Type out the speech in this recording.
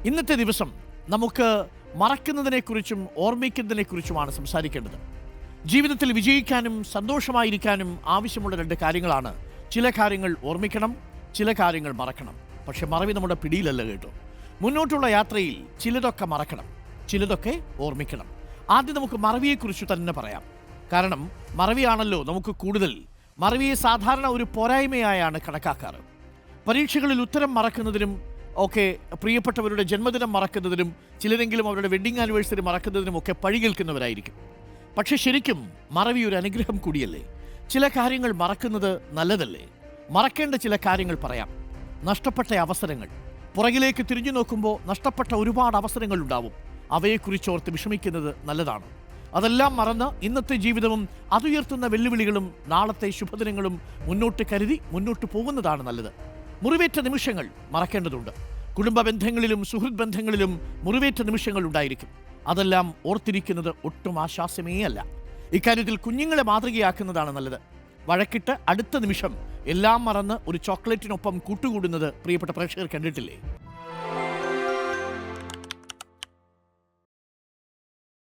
ഇന്നത്തെ ദിവസം നമുക്ക് മറക്കുന്നതിനെക്കുറിച്ചും ഓർമ്മിക്കുന്നതിനെക്കുറിച്ചുമാണ് സംസാരിക്കേണ്ടത്. ജീവിതത്തിൽ വിജയിക്കാനും സന്തോഷമായിരിക്കാനും ആവശ്യമുള്ള രണ്ട് കാര്യങ്ങളാണ്. ചില കാര്യങ്ങൾ ഓർമ്മിക്കണം, ചില കാര്യങ്ങൾ മറക്കണം. പക്ഷെ മറവി നമ്മുടെ പിടിയിലല്ല കേട്ടോ. മുന്നോട്ടുള്ള യാത്രയിൽ ചിലതൊക്കെ മറക്കണം, ചിലതൊക്കെ ഓർമ്മിക്കണം. ആദ്യം നമുക്ക് മറവിയെക്കുറിച്ച് തന്നെ പറയാം. കാരണം മറവിയാണല്ലോ നമുക്ക് കൂടുതൽ. മറവിയെ സാധാരണ ഒരു പോരായ്മയായാണ് കണക്കാക്കാറ്. പരീക്ഷകളിൽ ഉത്തരം മറക്കുന്നതിനും ഒക്കെ, പ്രിയപ്പെട്ടവരുടെ ജന്മദിനം മറക്കുന്നതിനും, ചിലരെങ്കിലും അവരുടെ വെഡ്ഡിങ് ആനിവേഴ്സറി മറക്കുന്നതിനും ഒക്കെ പഴി കേൾക്കുന്നവരായിരിക്കും. പക്ഷെ ശരിക്കും മറവി ഒരു അനുഗ്രഹം കൂടിയല്ലേ? ചില കാര്യങ്ങൾ മറക്കുന്നത് നല്ലതല്ലേ? മറക്കേണ്ട ചില കാര്യങ്ങൾ പറയാം. നഷ്ടപ്പെട്ട അവസരങ്ങൾ, പുറകിലേക്ക് തിരിഞ്ഞു നോക്കുമ്പോൾ നഷ്ടപ്പെട്ട ഒരുപാട് അവസരങ്ങൾ ഉണ്ടാവും. അവയെക്കുറിച്ചോർത്ത് വിഷമിക്കുന്നത് നല്ലതാണ്. അതെല്ലാം മറന്ന് ഇന്നത്തെ ജീവിതവും അതുയർത്തുന്ന വെല്ലുവിളികളും നാളത്തെ ശുഭദിനങ്ങളും മുന്നോട്ട് കരുതി മുന്നോട്ട് പോകുന്നതാണ് നല്ലത്. മുറിവേറ്റ നിമിഷങ്ങൾ മറക്കേണ്ടതുണ്ട്. കുടുംബ ബന്ധങ്ങളിലും സുഹൃത്ത് ബന്ധങ്ങളിലും മുറിവേറ്റ നിമിഷങ്ങൾ ഉണ്ടായിരിക്കും. അതെല്ലാം ഓർത്തിരിക്കുന്നത് ഒട്ടും ആശ്വാസമേ അല്ല. ഇക്കാര്യത്തിൽ കുഞ്ഞുങ്ങളെ മാതൃകയാക്കുന്നതാണ് നല്ലത്. വഴക്കിട്ട് അടുത്ത നിമിഷം എല്ലാം മറന്ന് ഒരു ചോക്ലേറ്റിനൊപ്പം കൂട്ടുകൂടുന്നത് പ്രിയപ്പെട്ട പ്രേക്ഷകർ കണ്ടിട്ടില്ലേ?